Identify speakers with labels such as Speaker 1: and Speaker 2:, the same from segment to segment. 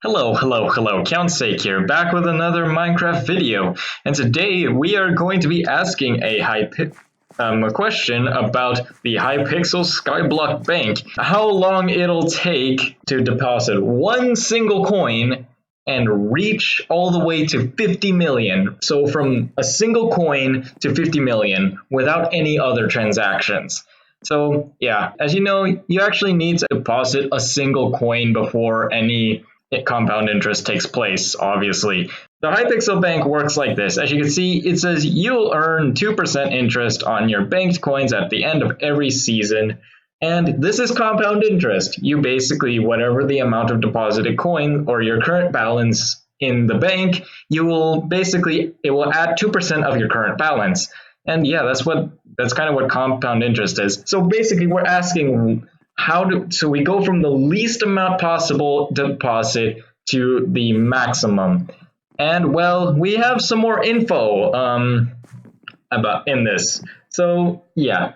Speaker 1: Hello, CountSacke here, back with another Minecraft video, and today we are going to be asking a question about the Hypixel Skyblock bank, how long it'll take to deposit one single coin and reach all the way to 50 million, so from a single coin to 50 million without any other transactions. So yeah, as you know, you actually need to deposit a single coin before any compound interest takes place, obviously. The Hypixel Bank works like this. As you can see, it says you'll earn 2% interest on your banked coins at the end of every season. And this is compound interest. You basically, whatever the amount of deposited coin or your current balance in the bank, it will add 2% of your current balance. And yeah, that's kind of what compound interest is. So basically we're asking so we go from the least amount possible deposit to the maximum. And well, we have some more info about in this. So yeah,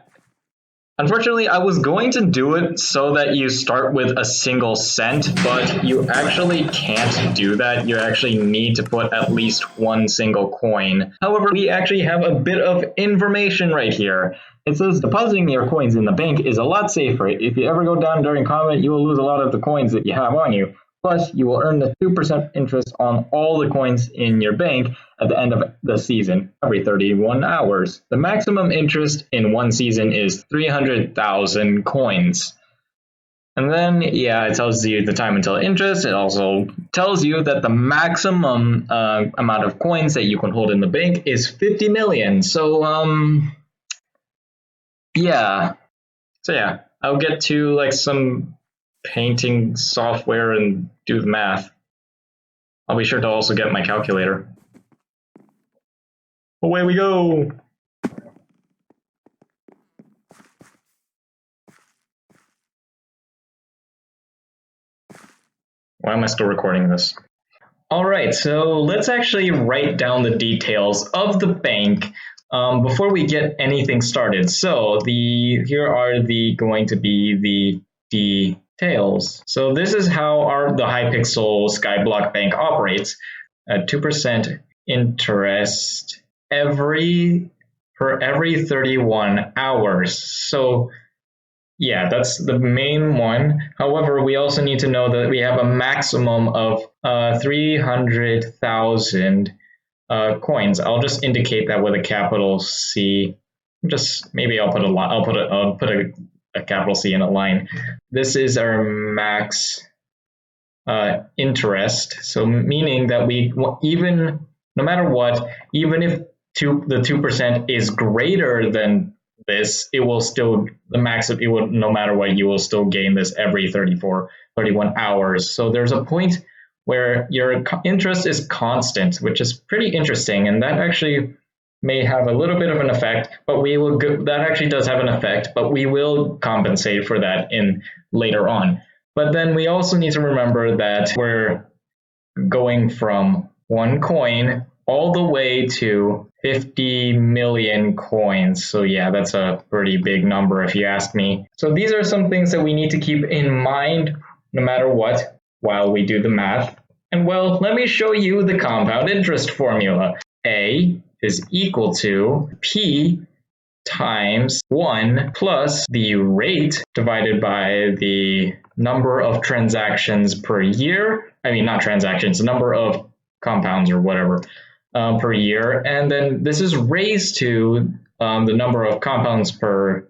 Speaker 1: unfortunately I was going to do it so that you start with a single cent, but you actually can't do that. You actually need to put at least one single coin. However, we actually have a bit of information right here. It says depositing your coins in the bank is a lot safer. If you ever go down during combat, you will lose a lot of the coins that you have on you. Plus, you will earn the 2% interest on all the coins in your bank at the end of the season, every 31 hours. The maximum interest in one season is 300,000 coins. And then, yeah, it tells you the time until interest. It also tells you that the maximum amount of coins that you can hold in the bank is 50 million. So, yeah, I'll get to like some painting software and do the math. I'll be sure to also get my calculator. Away we go! Why am I still recording this? Alright, so let's actually write down the details of the bank before we get anything started. So here are going to be the details. So this is how the Hypixel Skyblock bank operates at 2% interest per every 31 hours. So yeah, that's the main one. However, we also need to know that we have a maximum of 300,000 coins. I'll just indicate that with a capital C. Maybe I'll put a capital C in a line. This is our max interest. So meaning that no matter what, even if the 2% is greater than this, no matter what, you will still gain this every 31 hours. So there's a point where your interest is constant, which is pretty interesting, and that actually may have a little bit of an effect, but that actually does have an effect, but we will compensate for that later on. But then we also need to remember that we're going from one coin all the way to 50 million coins. So yeah, that's a pretty big number if you ask me. So these are some things that we need to keep in mind no matter what while we do the math. And well, let me show you the compound interest formula. A is equal to P times 1 plus the rate divided by the number of transactions per year. I mean, not transactions, the number of compounds or whatever per year. And then this is raised to the number of compounds per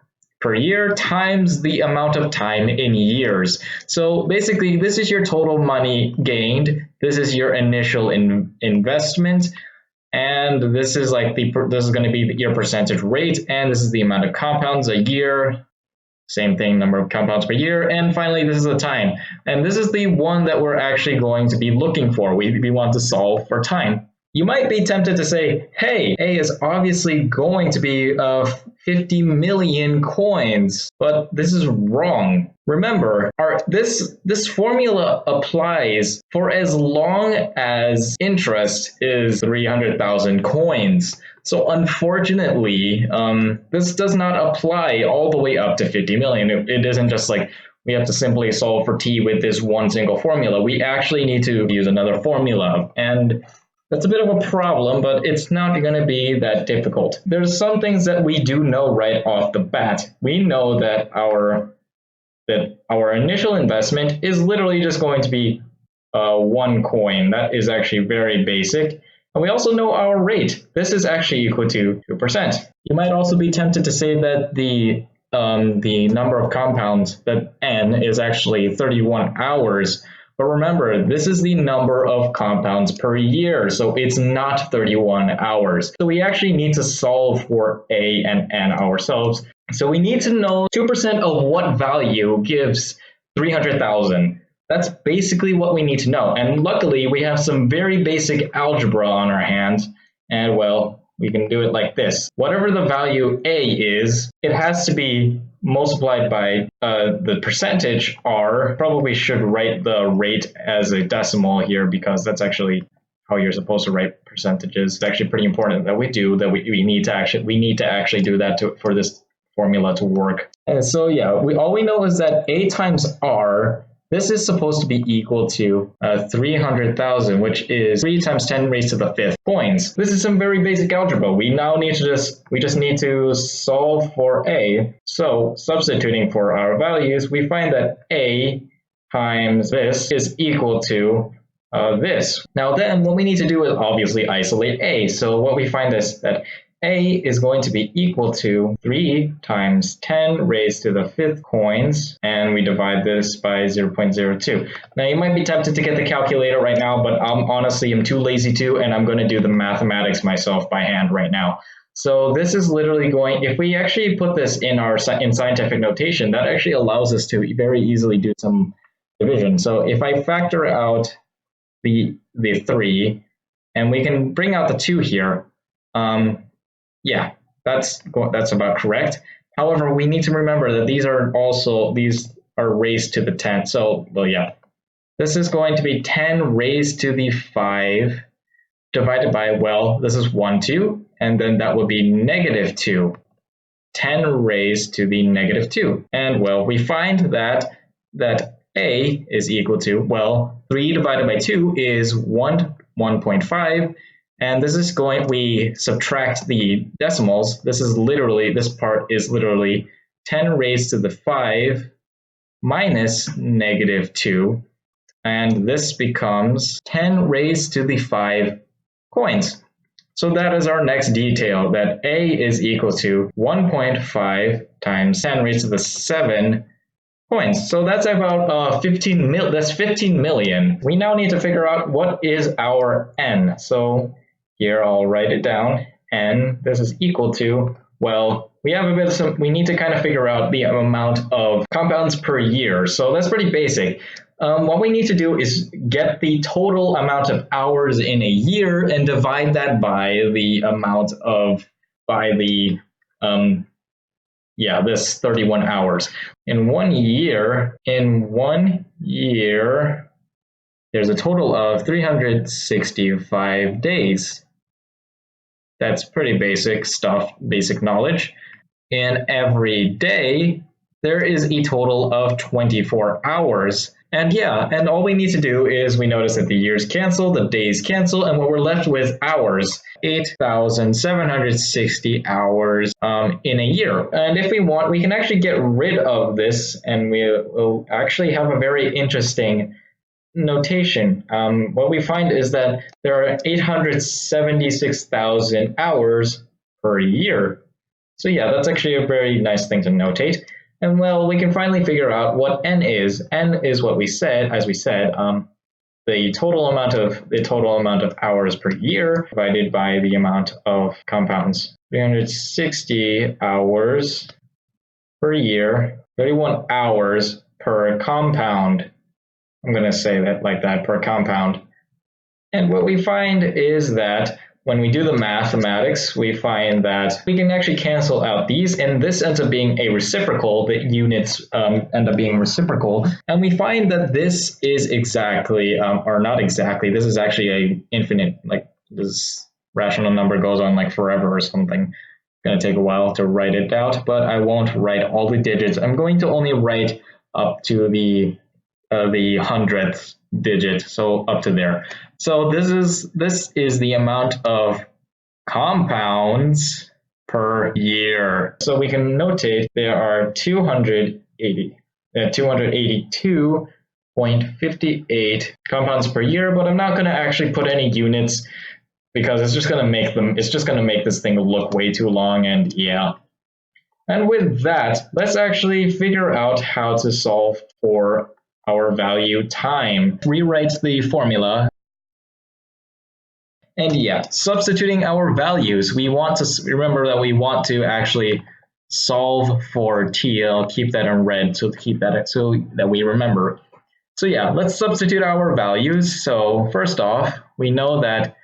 Speaker 1: year times the amount of time in years. So basically, this is your total money gained. This is your initial investment. And this is going to be your percentage rate, and this is the amount of compounds a year. Same thing, number of compounds per year. And finally, this is the time. And this is the one that we're actually going to be looking for. We want to solve for time. You might be tempted to say, hey, A is obviously going to be 50 million coins, but this is wrong. Remember, this formula applies for as long as interest is 300,000 coins. So unfortunately, this does not apply all the way up to 50 million. It isn't just like we have to simply solve for t with this one single formula. We actually need to use another formula, and that's a bit of a problem, but it's not going to be that difficult. There's some things that we do know right off the bat. We know that our initial investment is literally just going to be 1 coin. That is actually very basic. And we also know our rate. This is actually equal to 2%. You might also be tempted to say that the number of compounds, that n, is actually 31 hours. But remember, this is the number of compounds per year, so it's not 31 hours. So we actually need to solve for a and n ourselves. So we need to know 2% of what value gives 300,000. That's basically what we need to know. And luckily, we have some very basic algebra on our hands. And well, we can do it like this. Whatever the value A is, it has to be multiplied by the percentage R. Probably should write the rate as a decimal here because that's actually how you're supposed to write percentages. It's actually pretty important that we do that. We need to actually do that for this formula to work. And so yeah, all we know is that A times R, this is supposed to be equal to 300,000, which is 3 times 10 raised to the 5th coins. This is some very basic algebra. We now need to just need to solve for A. So substituting for our values, we find that A times this is equal to this. Now then, what we need to do is obviously isolate A. So what we find is that A is going to be equal to 3 times 10 raised to the 5th coins, and we divide this by 0.02. Now you might be tempted to get the calculator right now, but honestly I'm too lazy to, and I'm going to do the mathematics myself by hand right now. So this is literally going, if we actually put this in scientific notation, that actually allows us to very easily do some division. So if I factor out the 3, and we can bring out the 2 here, yeah, that's about correct. However, we need to remember that these are raised to the 10. So, well, yeah, this is going to be 10 raised to the 5 divided by, well, this is 1, 2, and then that would be negative 2. 10 raised to the negative 2. And, well, we find that A is equal to, well, 3 divided by 2 is 1.5. And this is we subtract the decimals. This part is literally 10 raised to the 5 minus negative 2. And this becomes 10 raised to the 5 coins. So that is our next detail, that A is equal to 1.5 times 10 raised to the 7 coins. So that's about 15 million. We now need to figure out what is our N. So here, I'll write it down, and this is equal to, well, we need to kind of figure out the amount of compounds per year. So that's pretty basic. What we need to do is get the total amount of hours in a year and divide that by the amount of, this 31 hours. In one year, there's a total of 365 days. That's pretty basic stuff, basic knowledge. And every day, there is a total of 24 hours. And yeah, and all we need to do is we notice that the years cancel, the days cancel, and what we're left with hours, 8,760 hours in a year. And if we want, we can actually get rid of this, and we'll actually have a very interesting notation. What we find is that there are 876,000 hours per year. So yeah, that's actually a very nice thing to notate. And well, we can finally figure out what N is. N is what we said, the total amount of hours per year divided by the amount of compounds. 360 hours per year, 31 hours per compound. I'm going to say that like that, per compound. And what we find is that when we do the mathematics, we find that we can actually cancel out these, and this ends up being a reciprocal. The units end up being reciprocal. And we find that this is exactly, or not exactly, this is actually a infinite, like this rational number goes on like forever or something. It's going to take a while to write it out, but I won't write all the digits. I'm going to only write up to the 100th digit, so up to there. So this is the amount of compounds per year. So we can notate there are 282.58 compounds per year, but I'm not going to actually put any units because it's just going to make this thing look way too long, and yeah. And with that, let's actually figure out how to solve for our value time. Rewrite the formula. And yeah, substituting our values, we want to remember that we want to actually solve for t. I'll keep that in red so that we remember. So yeah, let's substitute our values. So first off, we know that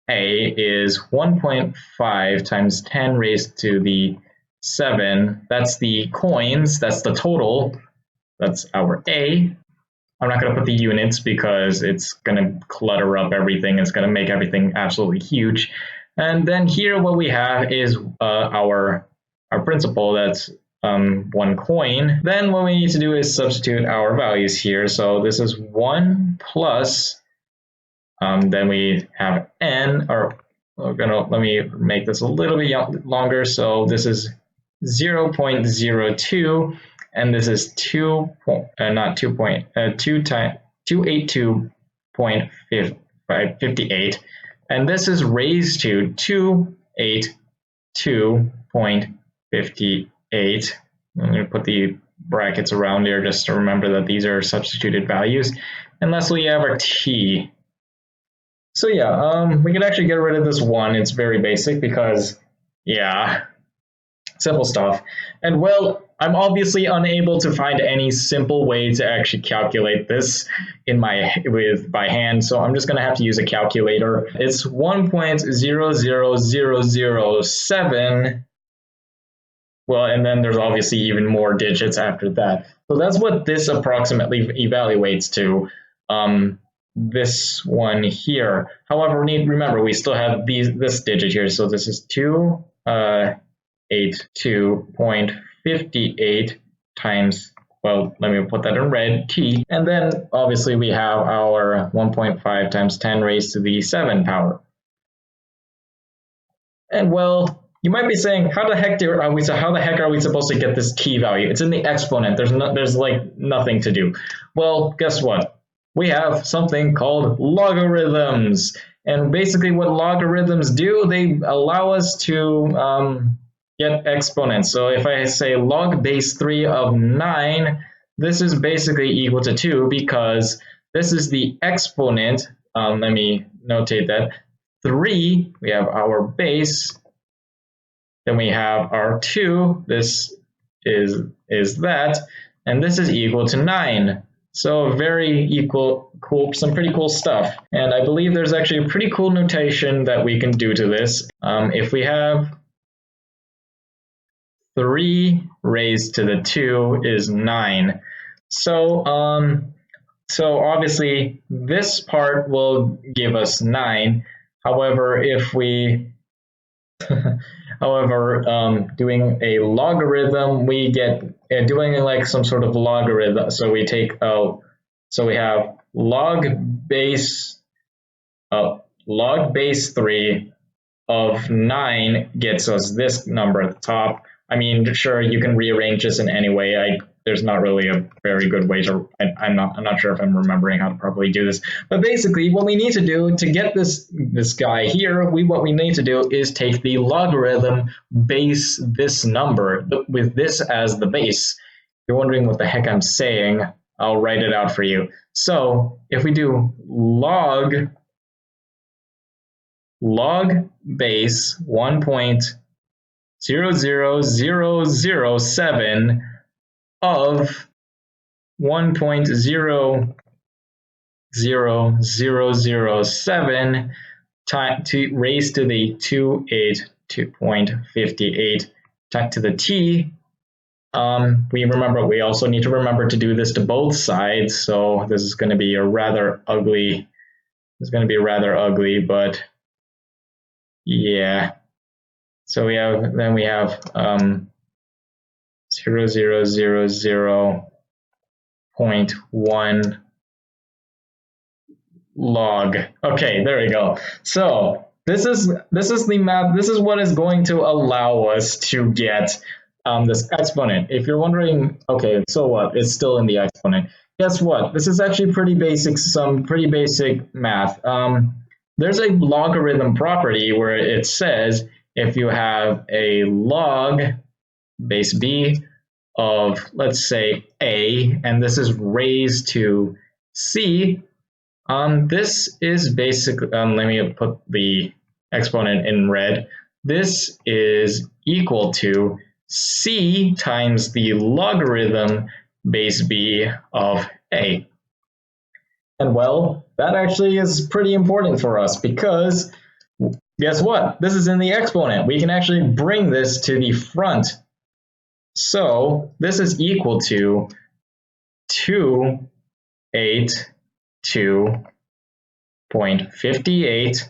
Speaker 1: a is 1.5 times 10 raised to the 7. That's the coins, that's the total. That's our A. I'm not going to put the units because it's going to clutter up everything. It's going to make everything absolutely huge. And then here what we have is our principal, that's 1 coin. Then what we need to do is substitute our values here. So this is 1 plus, then we have n, or let me make this a little bit longer. So this is 0.02. And this is 282.58, and this is raised to 282.58. I'm going to put the brackets around here just to remember that these are substituted values. And lastly, we have our t. So yeah, we can actually get rid of this 1. It's very basic because, yeah, simple stuff. And well, I'm obviously unable to find any simple way to actually calculate this by hand, so I'm just going to have to use a calculator. It's 1.00007. Well, and then there's obviously even more digits after that. So that's what this approximately evaluates to. This one here. However, remember we still have this digit here, so this is 282.58 times, well, let me put that in red, t, and then obviously we have our 1.5 times 10 raised to the 7 power. And well, you might be saying, how the heck are we supposed to get this t value? It's in the exponent. There's like nothing to do. Well, guess what? We have something called logarithms. And basically what logarithms do, they allow us to get exponents. So if I say log base 3 of 9, this is basically equal to 2 because this is the exponent. Let me notate that. 3, we have our base. Then we have our 2. This is that. And this is equal to 9. So very cool, some pretty cool stuff. And I believe there's actually a pretty cool notation that we can do to this. If we have 3 raised to the 2 is 9. So obviously this part will give us 9. However, if we doing a logarithm, we get doing like some sort of logarithm. So we take so we have log base 3 of 9 gets us this number at the top. I mean, sure, you can rearrange this in any way. There's not really a very good way to. I'm not sure if I'm remembering how to properly do this. But basically, what we need to do to get this guy here, what we need to do is take the logarithm base this number with this as the base. If you're wondering what the heck I'm saying, I'll write it out for you. So if we do log base 1.00007 of 1.00007 raised to the 282.58 to the t. We also need to remember to do this to both sides. So this is going to be a rather ugly. It's going to be rather ugly, but yeah. So we have 0.0000 0.1 log. Okay, there we go. So this is the math. This is what is going to allow us to get this exponent. If you're wondering, okay, so what? It's still in the exponent. Guess what? This is actually pretty basic, some pretty basic math. There's a logarithm property where it says if you have a log base b of, let's say, a, and this is raised to c, this is basically, let me put the exponent in red. This is equal to c times the logarithm base b of a. And well, that actually is pretty important for us because guess what? This is in the exponent. We can actually bring this to the front. So this is equal to 282.58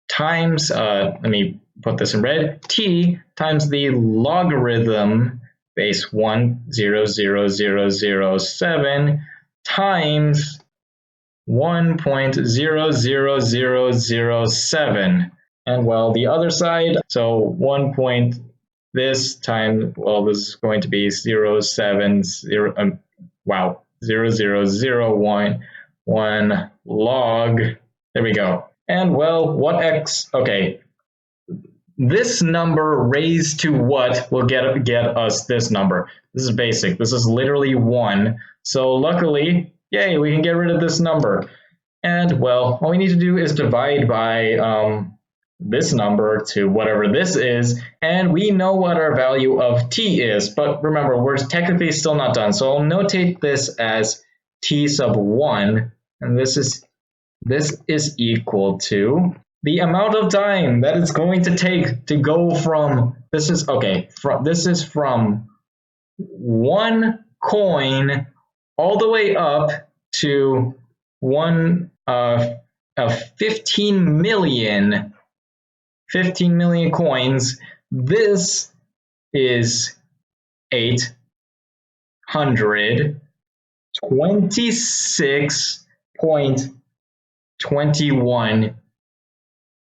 Speaker 1: times, let me put this in red, t times the logarithm base 1.00007 times 1.00007. And well, the other side, so 1 point this time, well, this is going to be 0.0001 log. There we go. And well, what x? Okay, this number raised to what will get us this number? This is basic. This is literally 1. So luckily, yay, we can get rid of this number. And well, all we need to do is divide by this number to whatever this is, and we know what our value of t is. But remember, we're technically still not done. So I'll notate this as t sub 1, and this is equal to the amount of time that it's going to take to go from, this is from 1 coin all the way up to 15 million coins. This is 826.21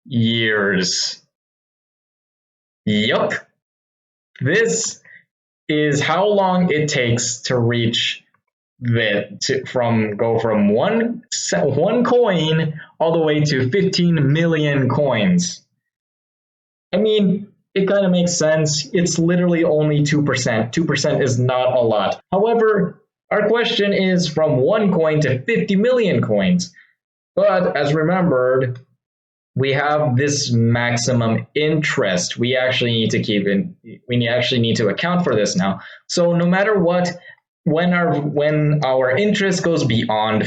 Speaker 1: years. Yup. This is how long it takes to reach go from one coin all the way to 15 million coins. I mean, it kind of makes sense. It's literally only 2%. 2% is not a lot. However, our question is from 1 coin to 50 million coins. But as remembered, we have this maximum interest. We actually need to account for this now. So no matter what, when our interest goes beyond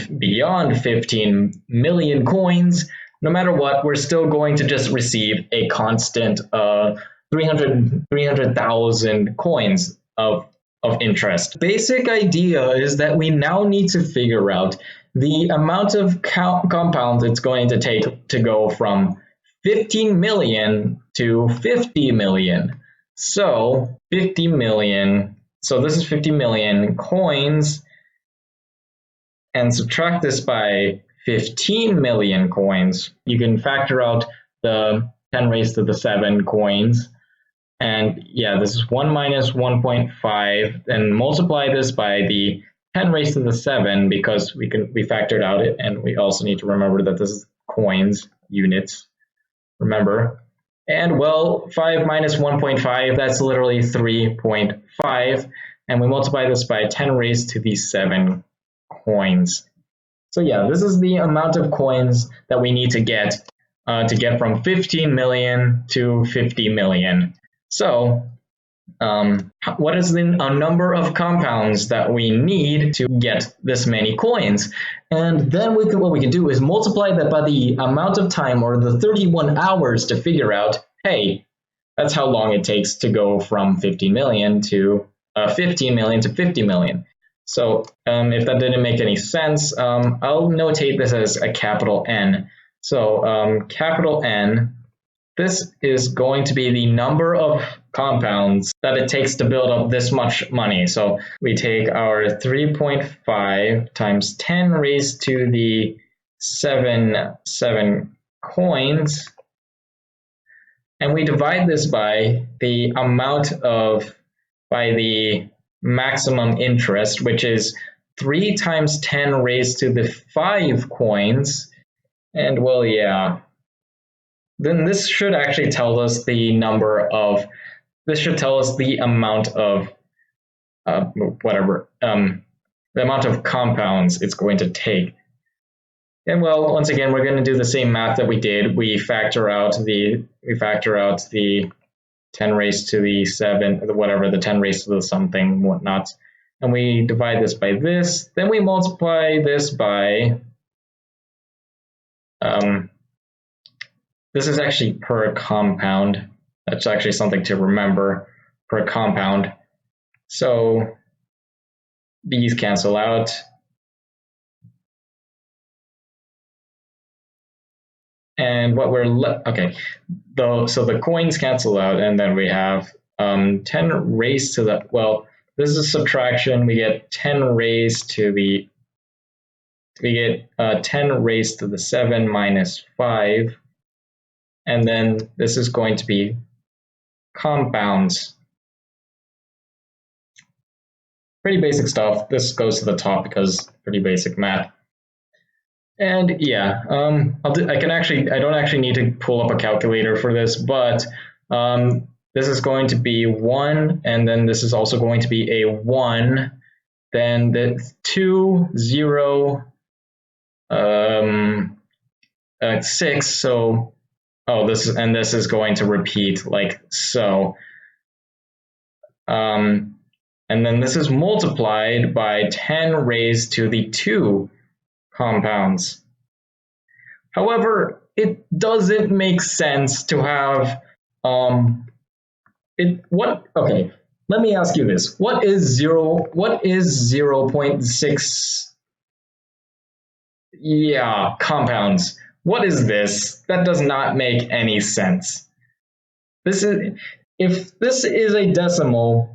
Speaker 1: 15 million coins, no matter what, we're still going to just receive a constant 300,000 coins of interest. Basic idea is that we now need to figure out the amount of compounds it's going to take to go from 15 million to 50 million. So 50 million, so this is 50 million coins, and subtract this by 15 million coins. You can factor out the 10 raised to the 7 coins. And yeah, this is 1 minus 1.5, and multiply this by the 10 raised to the 7 because we factored out it, and we also need to remember that this is coins, units, remember. And well, 5 minus 1.5, that's literally 3.5, and we multiply this by 10 raised to the 7 coins. So yeah, this is the amount of coins that we need to get from 15 million to 50 million. So what is the number of compounds that we need to get this many coins? And then what we can do is multiply that by the amount of time, or the 31 hours, to figure out, hey, that's how long it takes to go from 15 million to 50 million. So if that didn't make any sense, I'll notate this as a capital N. So capital N this is going to be the number of compounds that it takes to build up this much money. So we take our 3.5 times 10 raised to the 7 coins, and we divide this by the by the maximum interest, which is 3 times 10 raised to the 5 coins. And well, yeah, then this should actually tell us the amount of the amount of compounds it's going to take. And well, once again, we're going to do the same math that we did. We factor out the 10 raised to the 7, whatever, the 10 raised to the something, whatnot, and we divide this by this. Then we multiply this by this is actually per compound. That's actually something to remember, per compound. So these cancel out. And what we're so the coins cancel out, and then we have 10 raised to the, well, this is subtraction. We get 10 raised to the 7 minus 5. And then this is going to be compounds. Pretty basic stuff. This goes to the top because pretty basic math. And yeah, I don't actually need to pull up a calculator for this, but this is going to be 1, and then this is also going to be a 1, then the 2, 0, 6. So this is going to repeat like so. And then this is multiplied by 10 raised to the 2 compounds. However, it doesn't make sense to have okay, let me ask you this. What is 0.6 compounds? What is this? That does not make any sense. If this is a decimal,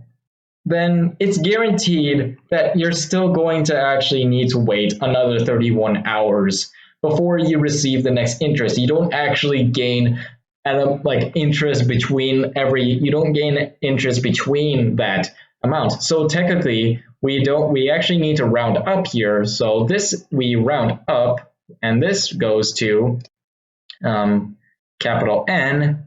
Speaker 1: then it's guaranteed that you're still going to actually need to wait another 31 hours before you receive the next interest. You don't actually gain interest between you don't gain interest between that amount. So technically we actually need to round up here. So this we round up, and this goes to capital N.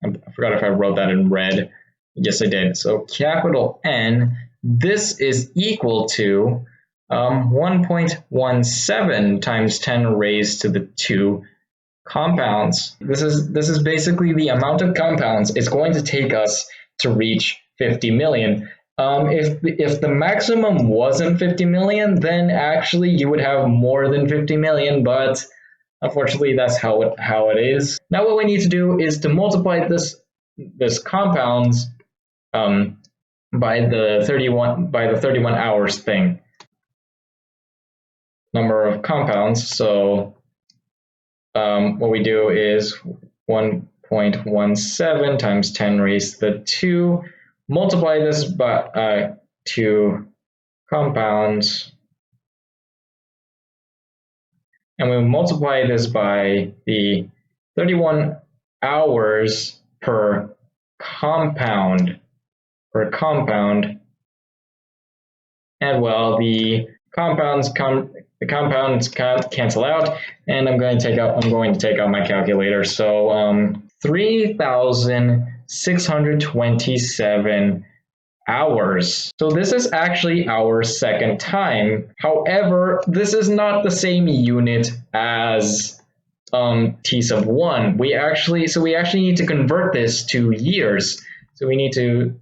Speaker 1: I forgot if I wrote that in red. Yes, I did. So capital N, this is equal to 1.17 times 10 raised to the 2 compounds. This is basically the amount of compounds it's going to take us to reach 50 million. If the maximum wasn't 50 million, then actually you would have more than 50 million, but unfortunately that's how it is. Now what we need to do is to multiply this compounds by the 31 hours thing, number of compounds. So what we do is 1.17 times 10 raised to the 2, multiply this by 2 compounds, and we multiply this by the 31 hours per compound, and well, the compounds cancel out, and I'm going to take out my calculator. So 3,627 hours. So this is actually our second time. However, this is not the same unit as t sub 1. We actually need to convert this to years. So we need to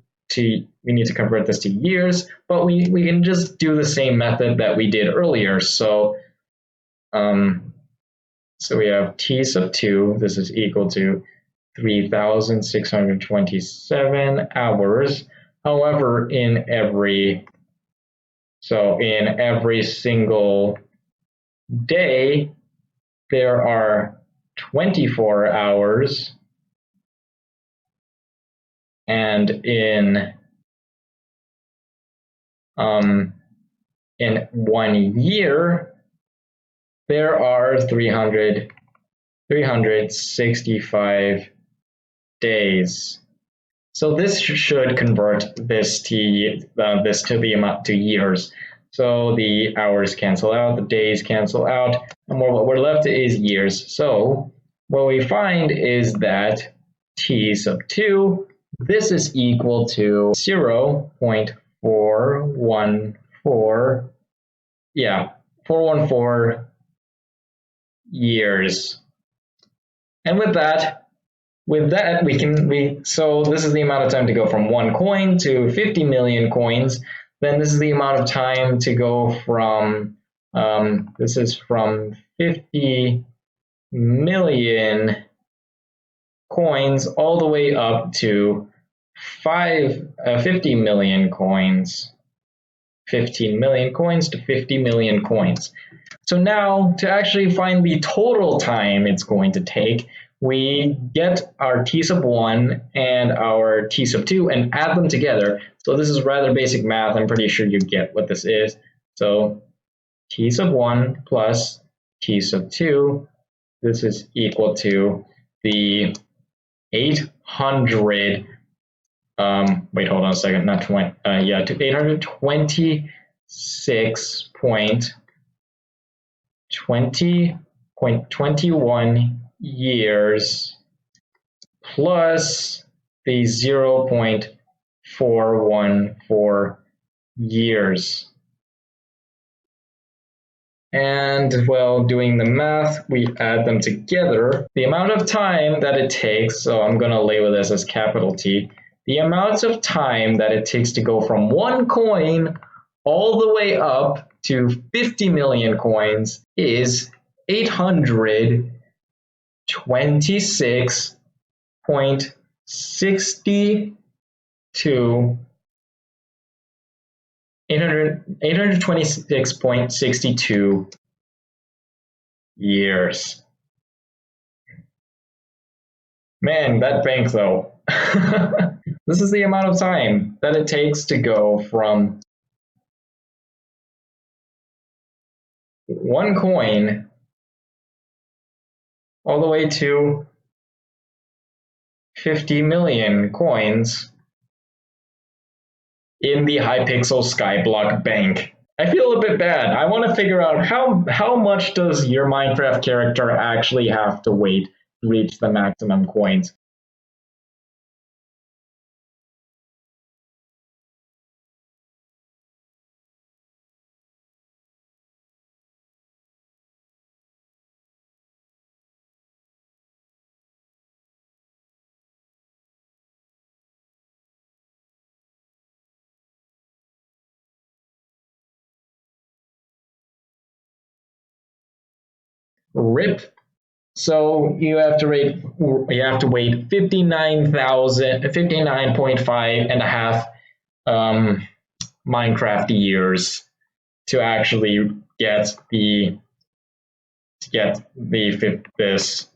Speaker 1: convert this to years, but we can just do the same method that we did earlier. So so we have t sub 2. This is equal to 3,627 hours. However, in every single day, there are 24 hours. and in 1 year, there are 365 days. So this should convert this to the amount to years. So the hours cancel out, the days cancel out, and what we're left is years. So what we find is that t sub 2, this is equal to 0.414, 414 years. And with that so this is the amount of time to go from 1 coin to 50 million coins. Then this is the amount of time to go from this is from 50 million coins all the way up to 50 million coins. 15 million coins to 50 million coins. So now to actually find the total time it's going to take, we get our t sub 1 and our t sub 2 and add them together. So this is rather basic math. I'm pretty sure you get what this is. So t sub 1 plus t sub 2, this is equal to the 800, wait, hold on a second, not 20, to 826.21 years plus the 0.414 years. And well, doing the math, we add them together. The amount of time that it takes, so I'm going to label this as capital T, the amount of time that it takes to go from 1 coin all the way up to 50 million coins is 826.62 years. Man, that bank though. This is the amount of time that it takes to go from 1 coin all the way to 50 million coins in the Hypixel Skyblock bank. I feel a bit bad. I want to figure out how much does your Minecraft character actually have to wait to reach the maximum coins. RIP. So you have to wait 59.5 and a half Minecraft years to actually get this.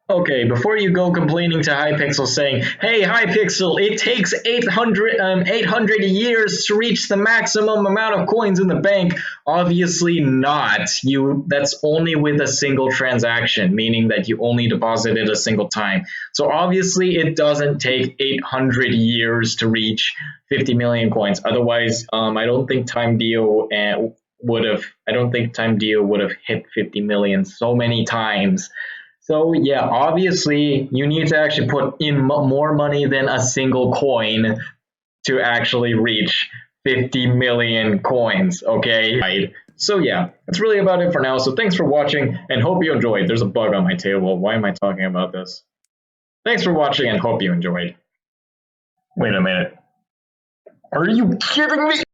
Speaker 1: Okay, before you go complaining to Hypixel saying, "Hey Hypixel, it takes 800 years to reach the maximum amount of coins in the bank," obviously not. That's only with a single transaction, meaning that you only deposit it a single time. So obviously it doesn't take 800 years to reach 50 million coins. Otherwise, I don't think Time Dio would have hit 50 million so many times. So yeah, obviously you need to actually put in more money than a single coin to actually reach 50 million coins, okay? Right. So yeah, that's really about it for now. So thanks for watching and hope you enjoyed. There's a bug on my table. Why am I talking about this? Thanks for watching and hope you enjoyed. Wait a minute. Are you kidding me?